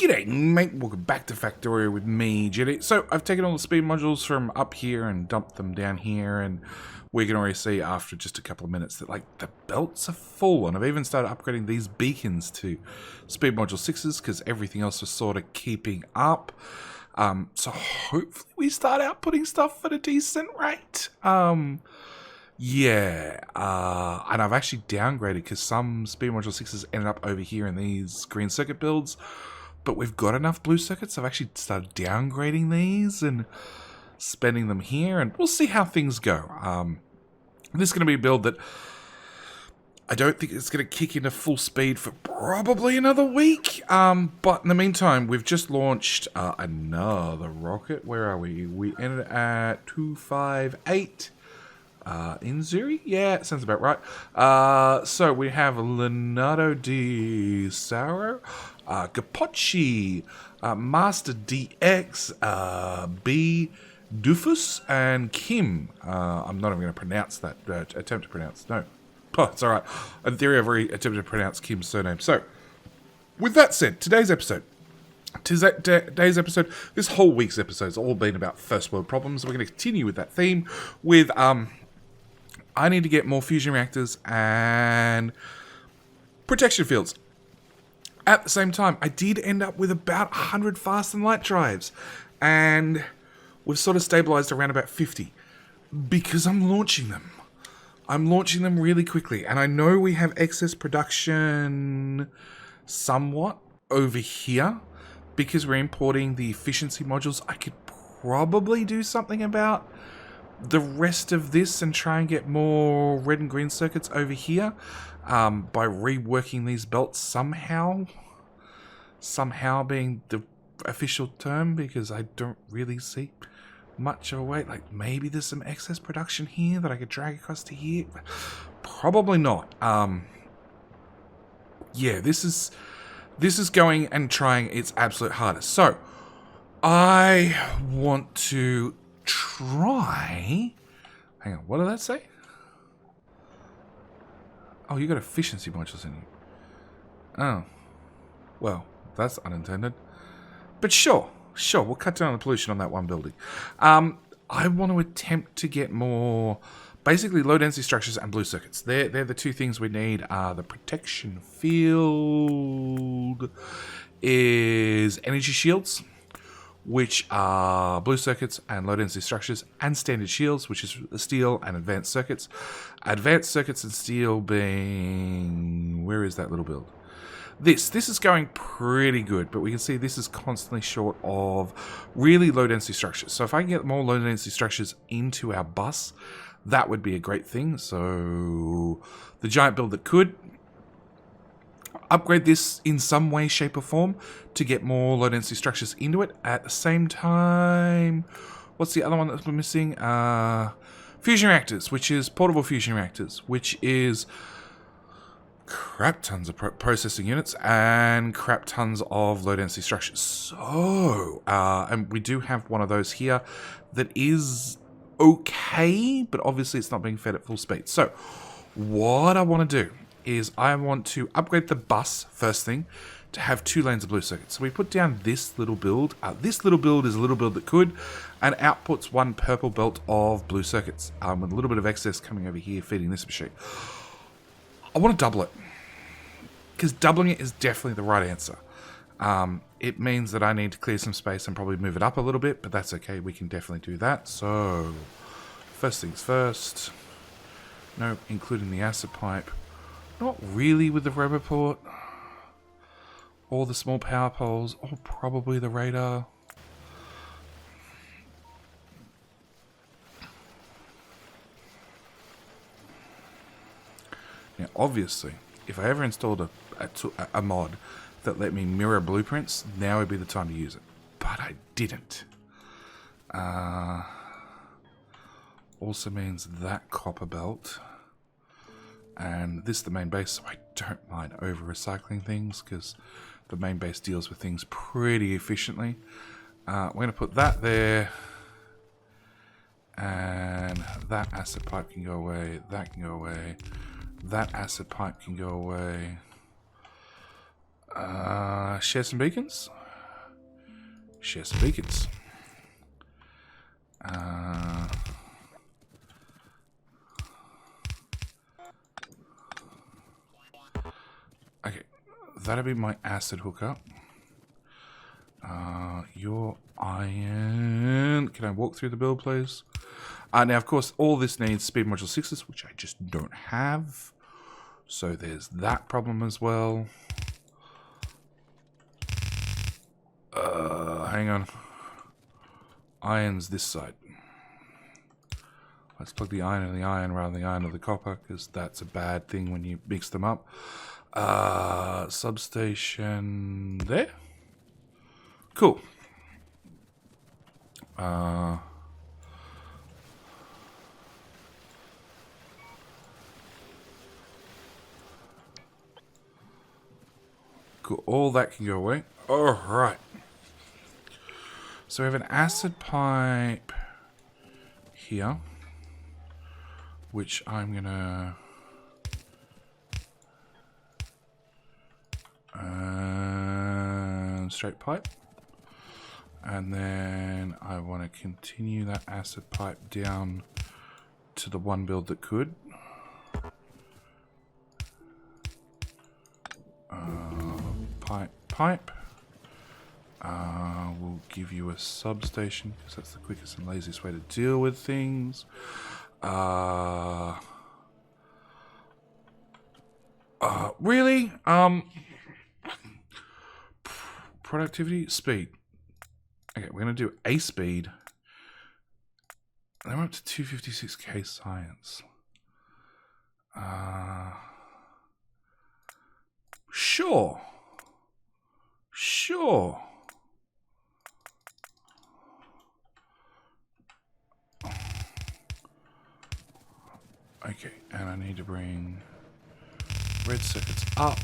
G'day mate, welcome back to Factorio with me, Jedi. So I've taken all the speed modules from up here and dumped them down here, and we can already see after just a couple of minutes that like the belts are full, and I've even started upgrading these beacons to speed module 6s because everything else was sort of keeping up. So hopefully we start outputting stuff at a decent rate. And I've actually downgraded because some speed module 6s ended up over here in these green circuit builds. But we've got enough blue circuits, so I've actually started downgrading these and spending them here, and we'll see how things go. This is going to be a build that I don't think it's going to kick into full speed for probably another week. But in the meantime, we've just launched another rocket. Where are we? We ended at 258. In Zuri? Yeah, sounds about right. So we have Leonardo di Sauro, Gpochy, MastaDX, duifhuis, and Kim. I'm not even going to pronounce that, attempt to pronounce. No. Oh, it's alright. In theory, I've already attempted to pronounce Kim's surname. So, with that said, today's episode, this whole week's episode has all been about first world problems. We're going to continue with that theme with, I need to get more fusion reactors and protection fields. At the same time, I did end up with about 100 fast and light drives, and we've sort of stabilized around about 50 because I'm launching them. I'm launching them really quickly, and I know we have excess production somewhat over here because we're importing the efficiency modules. I could probably do something about the rest of this and try and get more red and green circuits over here by reworking these belts somehow being the official term, because I don't really see much of a way. Like, maybe there's some excess production here that I could drag across to here. Probably not. Yeah, this is going and trying its absolute hardest. So I want to try. Hang on, what did that say? Oh, you got efficiency modules in you. Oh, well, that's unintended. But sure, we'll cut down on the pollution on that one building. I want to attempt to get more, basically low density structures and blue circuits. They're the two things we need. The protection field is energy shields, which are blue circuits and low density structures, and standard shields, which is steel and advanced circuits. Advanced circuits and steel being, where is that little build? This is going pretty good, but we can see this is constantly short of really low density structures. So if I can get more low density structures into our bus, that would be a great thing. So the giant build that could upgrade this in some way, shape or form to get more low density structures into it. At the same time, what's the other one that we're missing? Fusion reactors, which is portable fusion reactors, which is crap tons of processing units and crap tons of low density structures. So, and we do have one of those here that is okay, but obviously it's not being fed at full speed. So what I want to do is I want to upgrade the bus first thing to have 2 lanes of blue circuits. So we put down this little build. This little build is a little build that could, and outputs 1 purple belt of blue circuits with a little bit of excess coming over here feeding this machine. I want to double it because doubling it is definitely the right answer. It means that I need to clear some space and probably move it up a little bit, but that's okay. We can definitely do that. So first things first. No, including the acid pipe. Not really with the Roboport or the small power poles, or probably the radar. Now, obviously, if I ever installed a mod that let me mirror blueprints, now would be the time to use it. But I didn't. Also means that copper belt. And this is the main base, so I don't mind over-recycling things because the main base deals with things pretty efficiently. We're going to put that there. And that acid pipe can go away. That can go away. That acid pipe can go away. Share some beacons. share some beacons. Okay, that'll be my acid hookup. Your iron. Can I walk through the build, please? Now, of course, all this needs speed module 6s, which I just don't have. So there's that problem as well. Hang on. Iron's this side. Let's plug the iron in the iron rather than the iron of the copper, because that's a bad thing when you mix them up. Substation there. Cool. Cool. All that can go away. All right. So we have an acid pipe here, which I'm gonna straight pipe, and then I want to continue that acid pipe down to the one build that could. Pipe. We'll give you a substation because that's the quickest and laziest way to deal with things. Really? Productivity, speed. Okay, we're gonna do a speed. Then we're up to 256k science. Sure. Okay, and I need to bring red circuits up,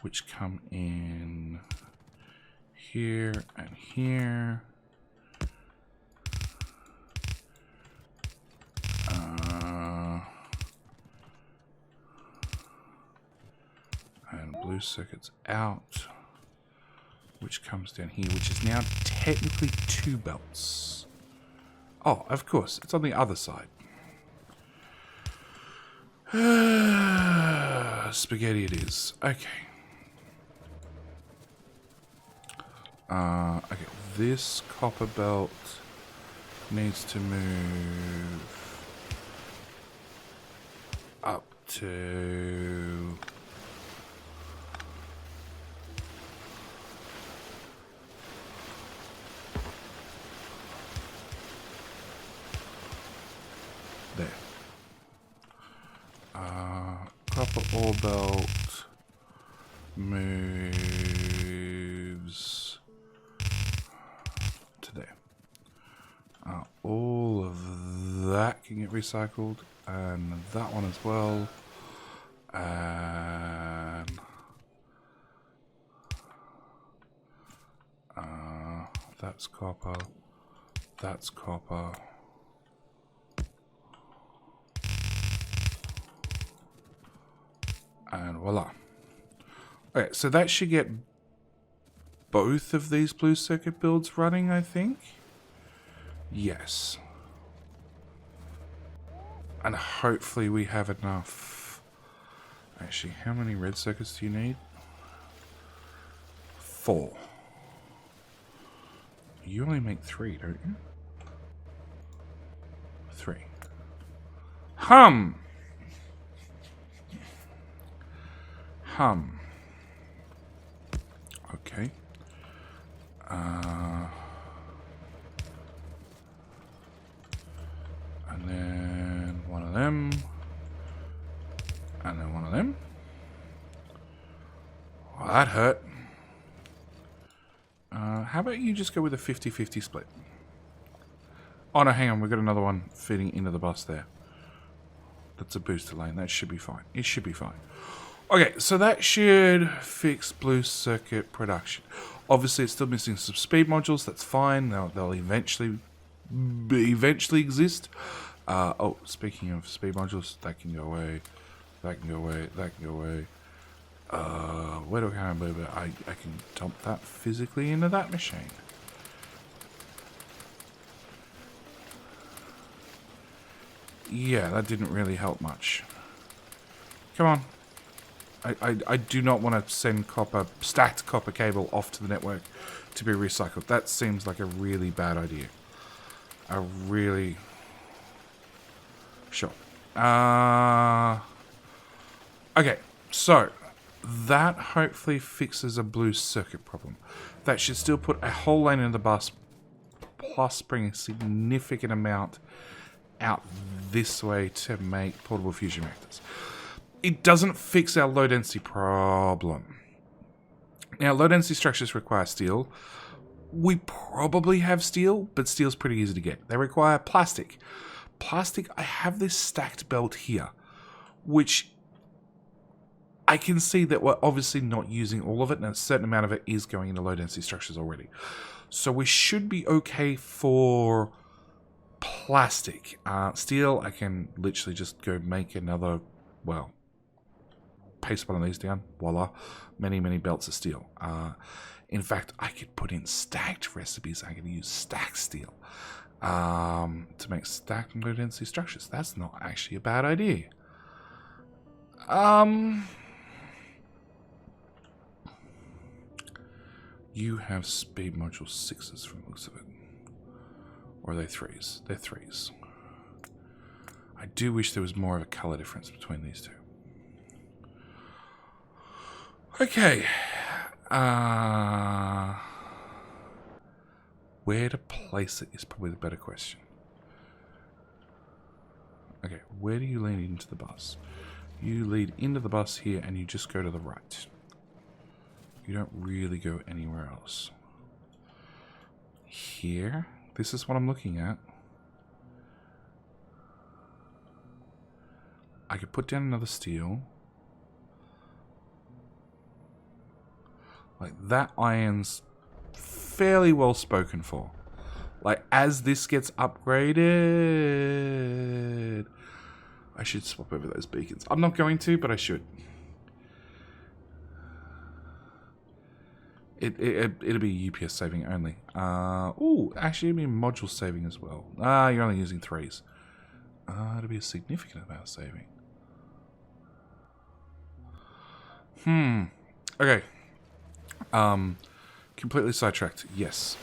which come in here and here. And blue circuits out, which comes down here, which is now technically 2 belts. Oh, of course, it's on the other side. Spaghetti it is. Okay. Okay, this copper belt needs to move up to there. Copper ore belt moves to there. All of that can get recycled, and that one as well. And that's copper. That's copper. And voila. Okay, so that should get both of these blue circuit builds running, I think. Yes. And hopefully we have enough. Actually, how many red circuits do you need? 4. You only make 3, don't you? 3. Okay. And then one of them. And then one of them. Well, that hurt. How about you just go with a 50-50 split? Oh no, hang on, we've got another one feeding into the bus there. That's a booster lane, that should be fine. It should be fine. Okay, so that should fix blue circuit production. Obviously, it's still missing some speed modules. That's fine. They'll eventually exist. Speaking of speed modules, that can go away. That can go away. That can go away. Where do I move it? I can dump that physically into that machine. Yeah, that didn't really help much. Come on. I do not want to send stacked copper cable off to the network to be recycled. That seems like a really bad idea. Sure. Okay, so that hopefully fixes a blue circuit problem. That should still put a whole lane in the bus, plus bring a significant amount out this way to make portable fusion reactors. It doesn't fix our low density problem. Now, low density structures require steel. We probably have steel, but steel's pretty easy to get. They require plastic. I have this stacked belt here, which I can see that we're obviously not using all of it, and a certain amount of it is going into low density structures already. So we should be okay for plastic. Steel, I can literally just go make another, well, paste one of these down. Voila. Many, many belts of steel. In fact, I could put in stacked recipes. I could use stacked steel to make stacked low density structures. That's not actually a bad idea. You have speed module 6s from the looks of it. Or are they 3s? They're 3s. I do wish there was more of a color difference between these two. Okay. Where to place it is probably the better question. Okay, where do you lead into the bus? You lead into the bus here and you just go to the right. You don't really go anywhere else. Here, this is what I'm looking at. I could put down another steel. Like, that iron's fairly well spoken for. Like, as this gets upgraded, I should swap over those beacons. I'm not going to, but I should. It'll be UPS saving only. Ooh, actually, it'll be module saving as well. You're only using 3s. It'll be a significant amount of saving. Okay. Completely sidetracked. Yes.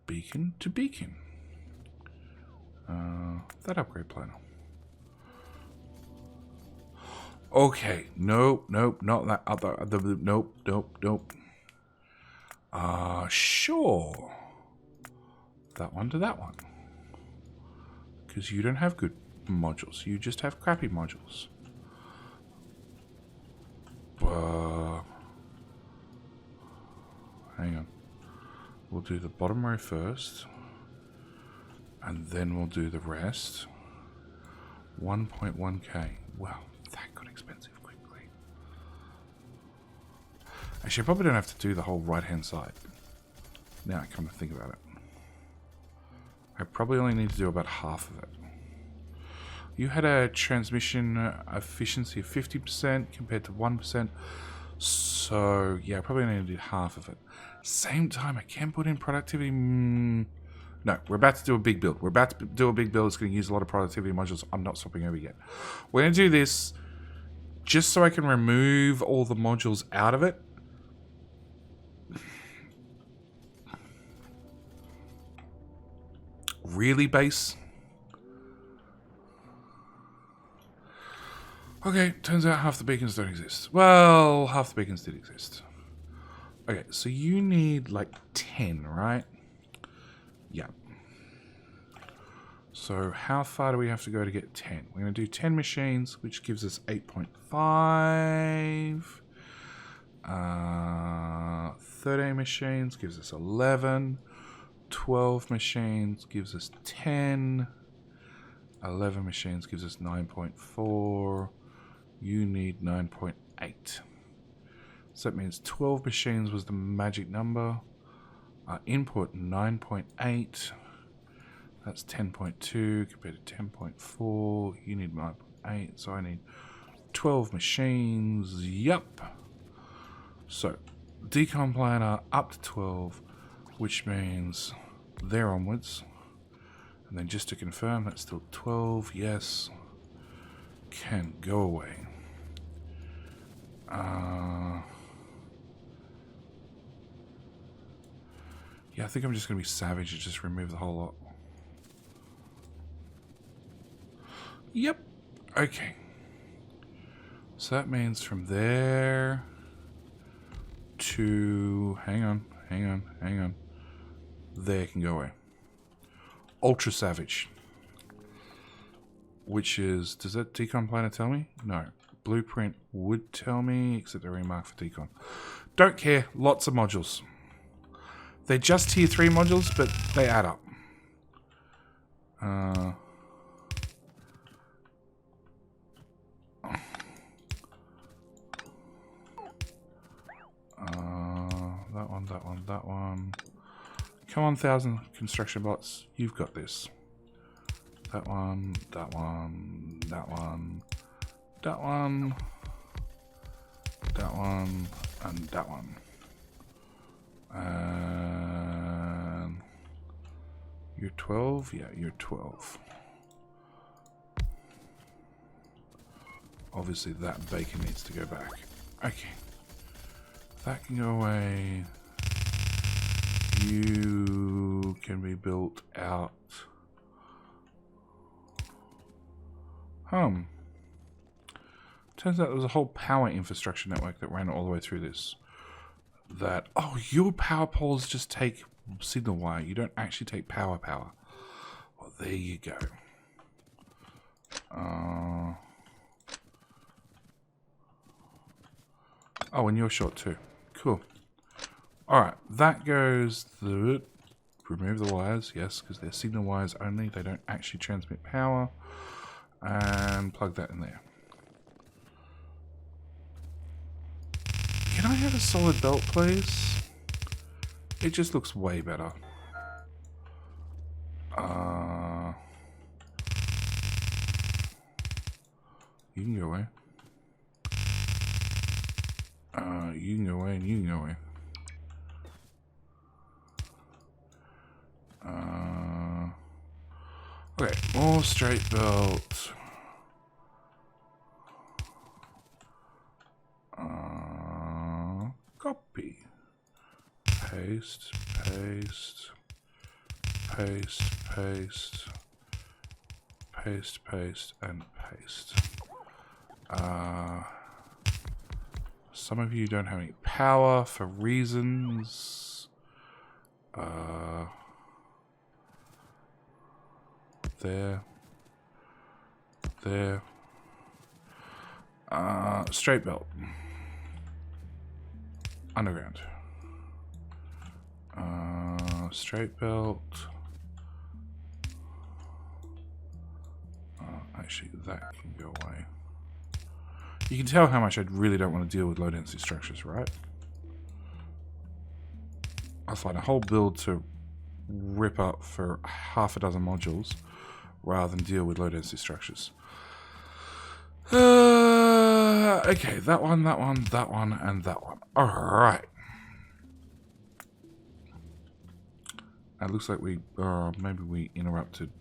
Beacon to beacon. That upgrade planner. Okay. Nope. Not that other. Nope. Sure. That one to that one. Because you don't have good modules. You just have crappy modules. Hang on. We'll do the bottom row first. And then we'll do the rest. 1.1k. Wow, that got expensive quickly. Actually, I probably don't have to do the whole right-hand side. Now I come to think about it. I probably only need to do about half of it. You had a transmission efficiency of 50% compared to 1%. So, yeah, I probably only did half of it. Same time, I can put in productivity. No, we're about to do a big build. It's going to use a lot of productivity modules. I'm not swapping over yet. We're going to do this just so I can remove all the modules out of it. Really, base? Okay, turns out half the beacons don't exist. Well, half the beacons did exist. Okay, so you need like 10, right? Yeah. So how far do we have to go to get 10? We're going to do 10 machines, which gives us 8.5. 13 machines gives us 11. 12 machines gives us 10. 11 machines gives us 9.4. You need 9.8. So that means 12 machines was the magic number. Input 9.8. That's 10.2 compared to 10.4. You need 9.8, so I need 12 machines. Yup. So, decon planner up to 12, which means there onwards. And then just to confirm, that's still 12. Yes. Can go away. Yeah, I think I'm just going to be savage and just remove the whole lot. Yep. Okay. So that means from there to... Hang on. There can go away. Ultra savage. Which is... Does that decon planner tell me? No. Blueprint would tell me, except they're remarked for decon. Don't care. Lots of modules. They're just tier 3 modules, but they add up. That one. Come on, 1,000 construction bots. You've got this. That one, that one, that one, that one, that one, and that one. You're 12? Yeah, you're 12. Obviously that bacon needs to go back. Okay. That can go away. You can be built out. Turns out there was a whole power infrastructure network that ran all the way through this. That, oh, your power poles just take signal wire. You don't actually take power. Well, there you go. Oh, and you're short too. Cool. Alright, that goes the... Remove the wires, yes, because they're signal wires only. They don't actually transmit power. And plug that in there. Can I have a solid belt, please? It just looks way better. You can go away. You can go away and you can go away. Okay, more straight belt. Copy. Paste, paste, paste, paste, paste, paste, and paste. Some of you don't have any power for reasons. There. Straight belt. Underground. Straight belt. Actually, that can go away. You can tell how much I really don't want to deal with low density structures, right? I'll find a whole build to rip up for half a dozen modules rather than deal with low density structures. Okay, that one, and that one. Alright. It looks like we, maybe we interrupted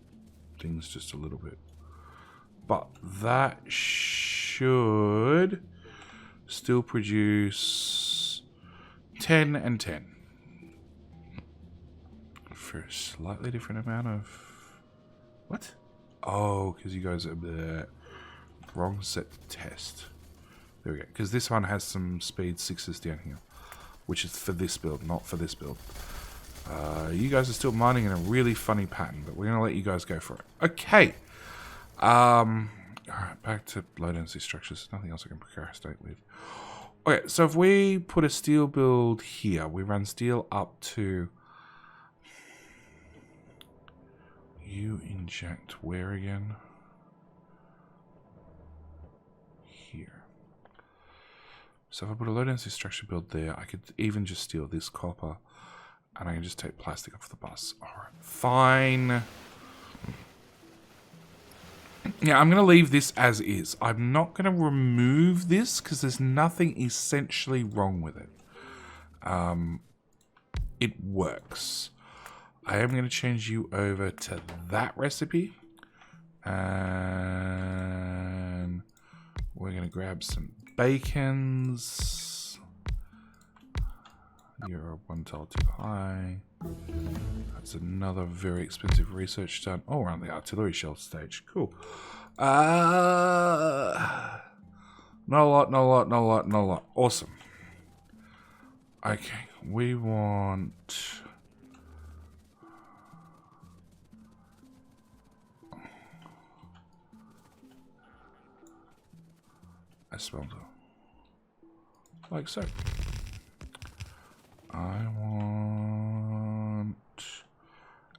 things just a little bit. But that should still produce 10 and 10. For a slightly different amount of... What? Oh, because you guys are the wrong set to test. There we go. Because this one has some speed 6s down here. Which is for this build, not for this build. You guys are still mining in a really funny pattern, but we're going to let you guys go for it. Okay. Alright, back to low density structures. Nothing else I can procrastinate with. Okay, so if we put a steel build here, we run steel up to... You inject where again? Here. So if I put a low density structure build there, I could even just steal this copper, and I can just take plastic off the bus. Alright, fine. Yeah, I'm going to leave this as is. I'm not going to remove this because there's nothing essentially wrong with it. It works. I am going to change you over to that recipe. And we're going to grab some bacons. You're 1 tile too high. That's another very expensive research done. Oh, we're on the artillery shell stage. Cool. Not a lot, not a lot, not a lot, not a lot. Awesome. Okay, we want... a smelter. Like so. I want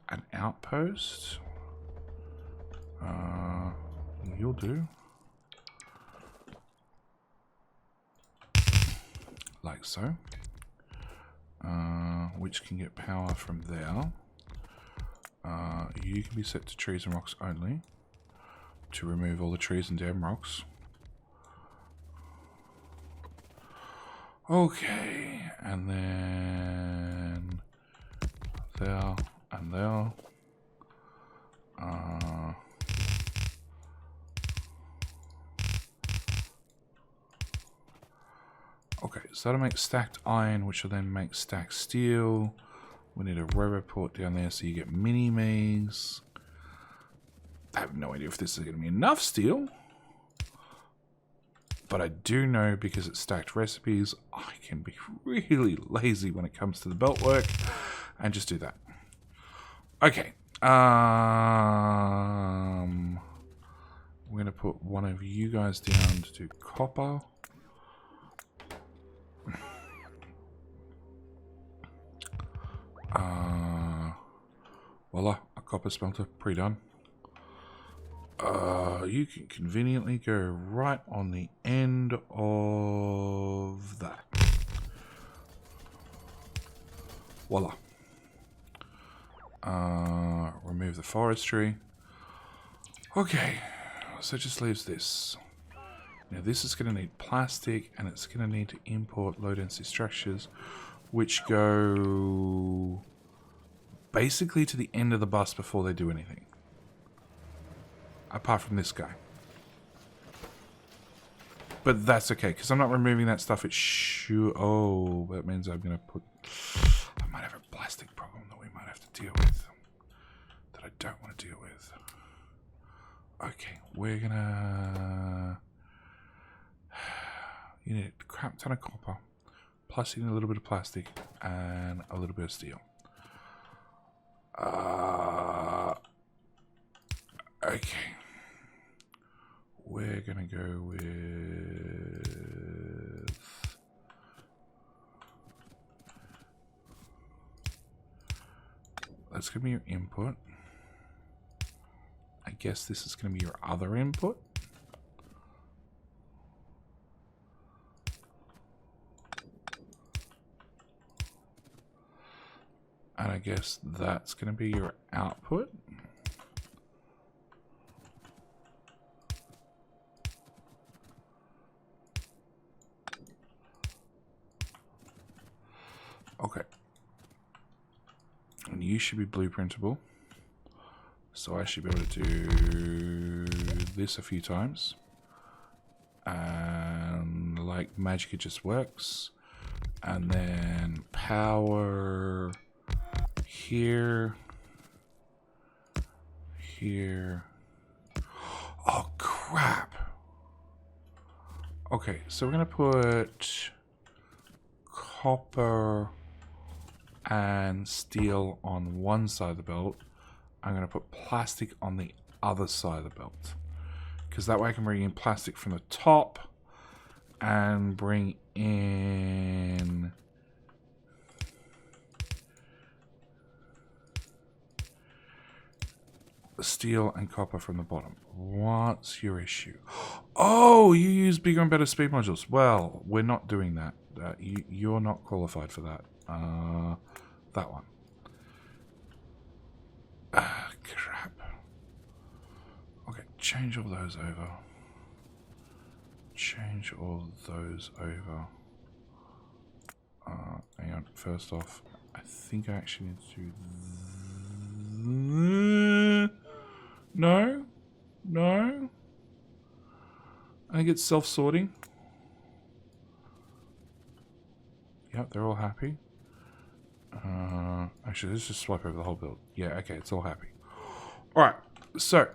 an outpost. You'll do. Like so. Which can get power from there. You can be set to trees and rocks only. To remove all the trees and damn rocks. Okay, and then there and there. Okay, so that'll make stacked iron, which will then make stacked steel. We need a roboport down there so you get mini-me's. I have no idea if this is going to be enough steel. But I do know, because it's stacked recipes, I can be really lazy when it comes to the belt work and just do that. Okay. We're going to put one of you guys down to do copper. Voila, a copper smelter, pre-done. You can conveniently go right on the end of that. Voila. Remove the forestry. Okay, so it just leaves this. Now this is going to need plastic, and it's going to need to import low density structures, which go basically to the end of the bus before they do anything. Apart from this guy. But that's okay, because I'm not removing that stuff. It's oh, that means I'm going to put... I might have a plastic problem that we might have to deal with. That I don't want to deal with. Okay, we're going to... You need a crap ton of copper. Plus you need a little bit of plastic and a little bit of steel. Okay. We're going to go with... That's going to be your input. I guess this is going to be your other input. And I guess that's going to be your output. Okay. And you should be blueprintable. So I should be able to do this a few times. And like magic, it just works. And then power here. Here. Oh, crap. Okay, so we're going to put copper and steel on one side of the belt. I'm going to put plastic on the other side of the belt. Because that way I can bring in plastic from the top and bring in steel and copper from the bottom. What's your issue? Oh, you use bigger and better speed modules. Well, we're not doing that. You're not qualified for that. That one. Crap. Okay, change all those over. Change all those over. Hang on. First off, I think I actually need to do... No. No. I think it's self-sorting. Yep, they're all happy. Actually, let's just swipe over the whole build. Yeah, okay, it's all happy. Alright, so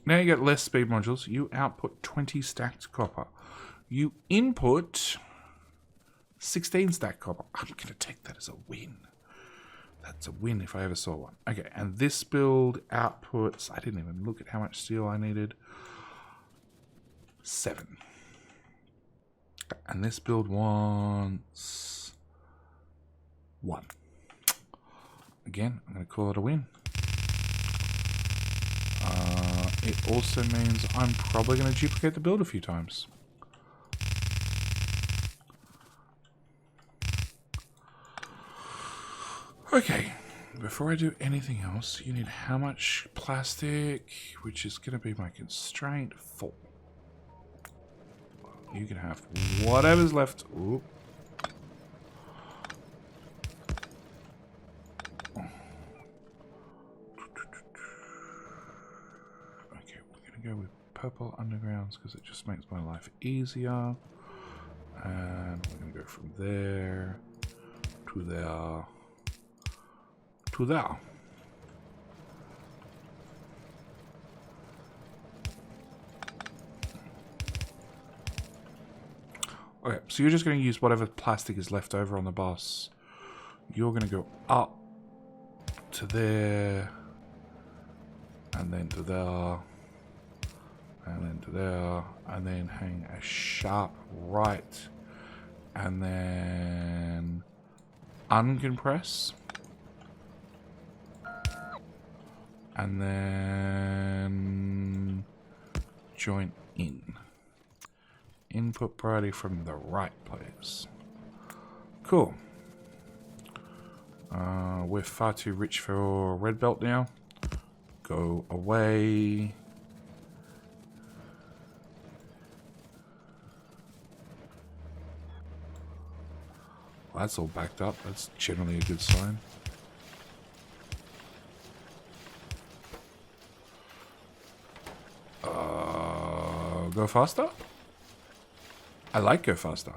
now you get less speed modules. You output 20 stacked copper. You input 16 stacked copper. I'm going to take that as a win. That's a win if I ever saw one. Okay, and this build outputs... I didn't even look at how much steel I needed. 7. And this build wants 1. Again, I'm going to call it a win. It also means I'm probably going to duplicate the build a few times. Okay, before I do anything else, you need how much plastic, which is going to be my constraint, 4. You can have whatever's left. Ooh. Okay, we're going to go with purple undergrounds because it just makes my life easier. And we're going to go from there to there to there. Okay, so you're just going to use whatever plastic is left over on the bus. You're going to go up to there, and then to there, and then to there, and then hang a sharp right, and then uncompress, and then joint in. Input priority from the right place. Cool. We're far too rich for red belt now. Go away. Well, that's all backed up. That's generally a good sign. Go faster? I like go faster.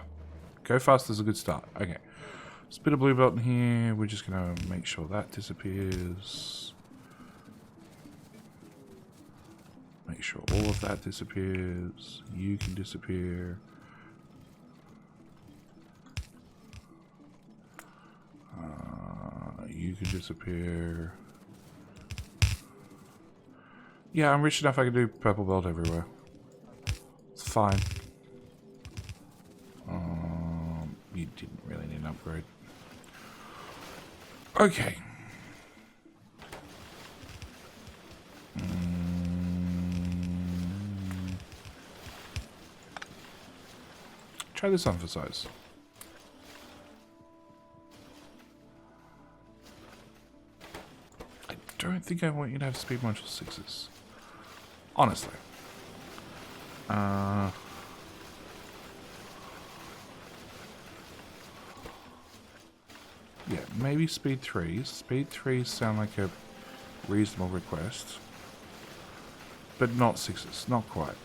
Go faster is a good start. Okay. There's a bit of blue belt in here. We're just going to make sure that disappears. Make sure all of that disappears. You can disappear. You can disappear. Yeah, I'm rich enough I can do purple belt everywhere. It's fine. You didn't really need an upgrade. Okay. Try this on for size. I don't think I want you to have speed module 6s. Honestly. Yeah, maybe speed 3s. Speed 3s sound like a reasonable request. But not 6s. Not quite.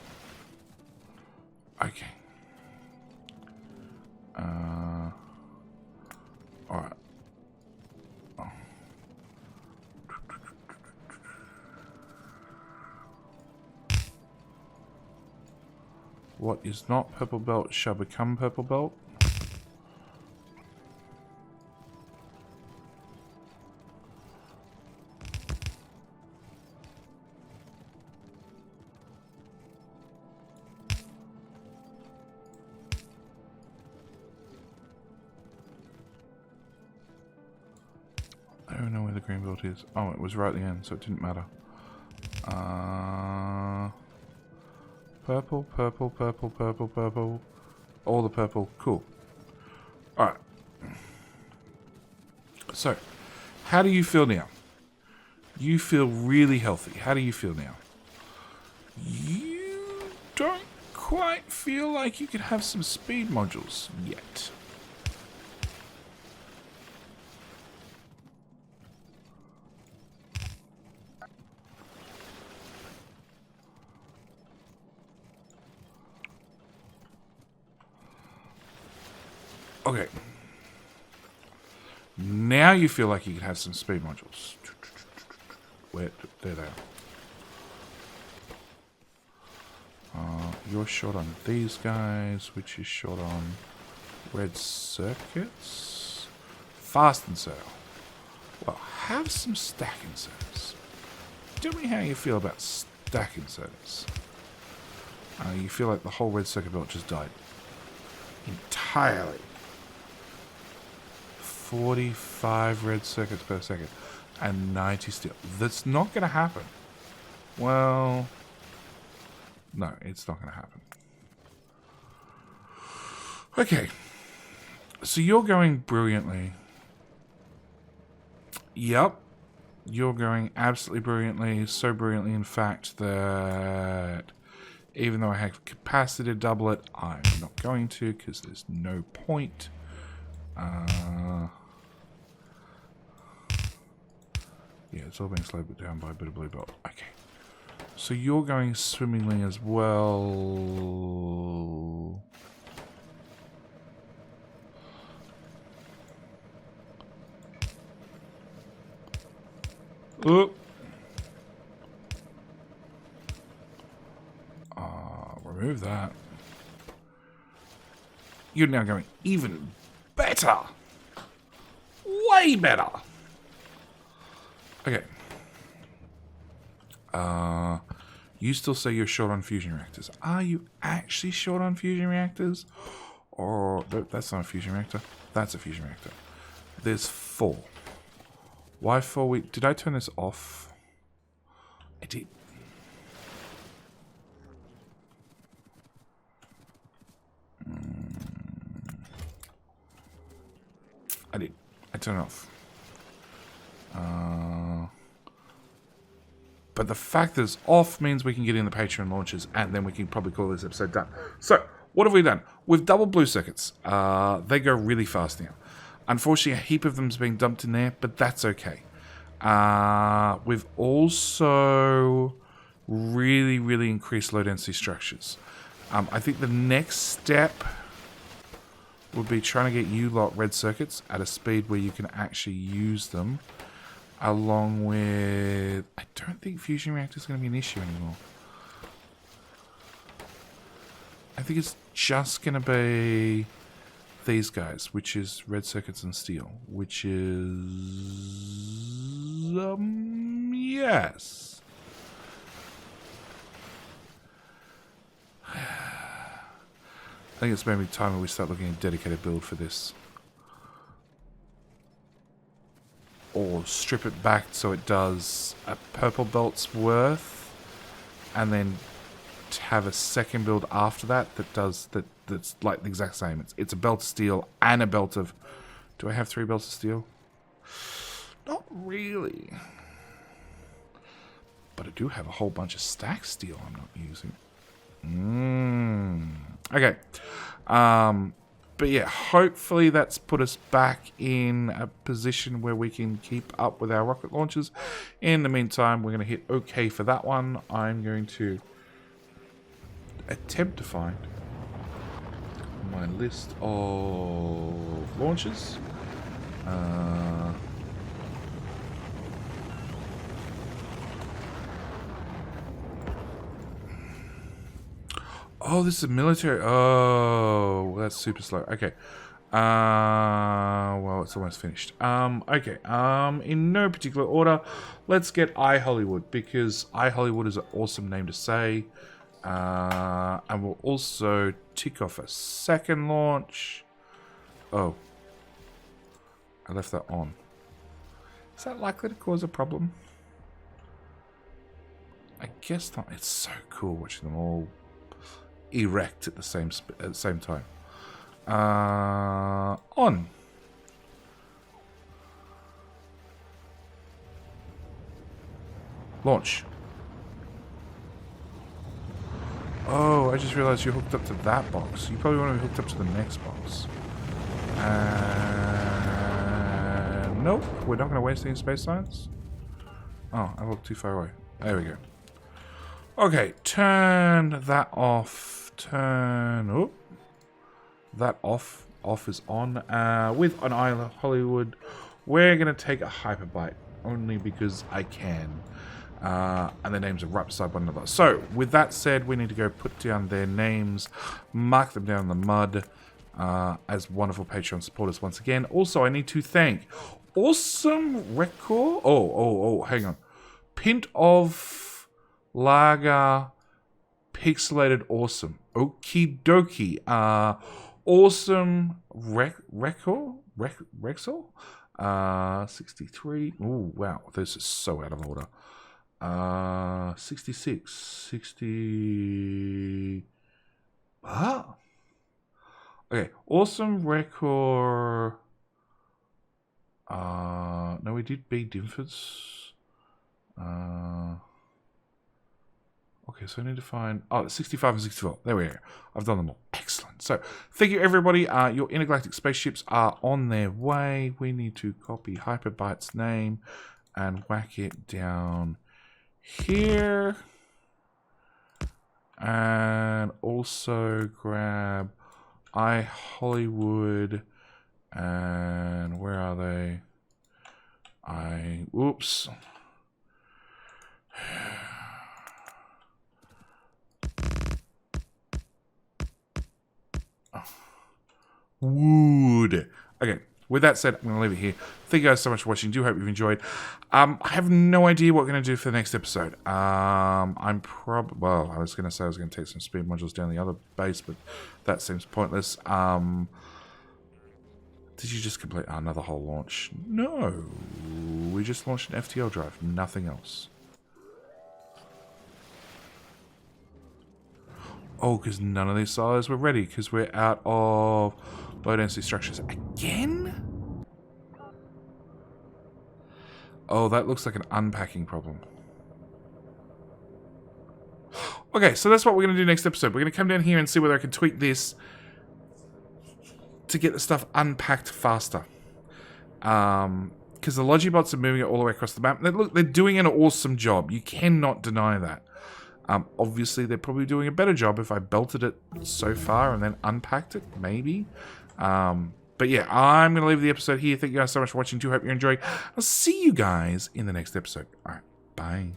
Okay. Alright. Oh. What is not purple belt shall become purple belt? I don't know where the green belt is. Oh, it was right at the end, so it didn't matter. Purple, purple, purple, purple, purple. All the purple. Cool. Alright. So, how do you feel now? You feel really healthy. How do you feel now? You don't quite feel like you could have some speed modules yet. Okay. Now you feel like you could have some speed modules. Where? There they are. You're short on these guys, which is short on red circuits. Fast inserter. Well, have some stack inserters. Tell me how you feel about stack inserters. You feel like the whole red circuit belt just died. Entirely. 45 red circuits per second. And 90 steel. That's not going to happen. Well, no, it's not going to happen. Okay. So you're going brilliantly. Yep. You're going absolutely brilliantly. So brilliantly, in fact, that even though I have capacity to double it, I'm not going to because there's no point. Yeah, it's all being slowed down by a bit of blue belt. Okay. So you're going swimmingly as well. Oh. Remove that. You're now going even better. Way better. Okay. You still say you're short on fusion reactors. Are you actually short on fusion reactors? Or, no, that's not a fusion reactor. That's a fusion reactor. There's 4. Why 4? Did I turn this off? I did. I did. I turned it off. But the fact that it's off means we can get in the Patreon launches, and then we can probably call this episode done. So, what have we done? We've doubled blue circuits. They go really fast now. Unfortunately, a heap of them's being dumped in there, but that's okay. We've also really, really increased low density structures. I think the next step would be trying to get you lot red circuits at a speed where you can actually use them. Along with... I don't think fusion reactor is going to be an issue anymore. I think it's just going to be these guys, which is red circuits and steel. Which is... yes. I think it's maybe time we start looking at a dedicated build for this. Or strip it back so it does a purple belt's worth, and then have a second build after that that's like the exact same. It's a belt of steel and a belt of... Do I have 3 belts of steel? Not really. But I do have a whole bunch of stack steel I'm not using. Okay. But yeah, hopefully that's put us back in a position where we can keep up with our rocket launches. In the meantime, we're going to hit OK for that one. I'm going to attempt to find my list of launches. Oh, this is a military. Oh, that's super slow. Okay. Well, it's almost finished. Okay. In no particular order, let's get iHollywood, because iHollywood is an awesome name to say. And we'll also tick off a second launch. Oh. I left that on. Is that likely to cause a problem? I guess not. It's so cool watching them all erect at the same time. On. Launch. Oh, I just realized you're hooked up to that box. You probably want to be hooked up to the next box. Nope, we're not going to waste any space science. Oh, I looked too far away. There we go. Okay, turn that off. Turn... Oh. That off. Off is on. With an iHollywood, we're going to take a Hyperbyte. Only because I can. And their names are right beside one another. So, with that said, we need to go put down their names. Mark them down in the mud. As wonderful Patreon supporters once again. Also, I need to thank Awesome Record. Oh, hang on. pintoflagerfulPixelatedAwesome. Okie dokie. Awesome Rexel? 63. Oh, wow. This is so out of order. 66. 60. Ah. Okay. Awesome record. No, we did B Dimfords. Okay, so I need to find... Oh, 65 and 64. There we go. I've done them all. Excellent. So, thank you, everybody. Your intergalactic spaceships are on their way. We need to copy Hyperbyte's name and whack it down here. And also grab iHollywood. And where are they? Oops. Wood. Okay, with that said, I'm going to leave it here. Thank you guys so much for watching. Do hope you've enjoyed. I have no idea what we're going to do for the next episode. Well, I was going to say I was going to take some speed modules down the other base, but that seems pointless. Did you just complete another whole launch? No. We just launched an FTL drive. Nothing else. Oh, because none of these silos were ready, because we're out of low density structures. Again? Oh, that looks like an unpacking problem. Okay, so that's what we're going to do next episode. We're going to come down here and see whether I can tweak this to get the stuff unpacked faster. Because the Logibots are moving it all the way across the map. Look, they're doing an awesome job. You cannot deny that. Obviously, they're probably doing a better job if I belted it so far and then unpacked it, maybe. But yeah, I'm going to leave the episode here. Thank you guys so much for watching. Do hope you're enjoying. I'll see you guys in the next episode. All right, bye.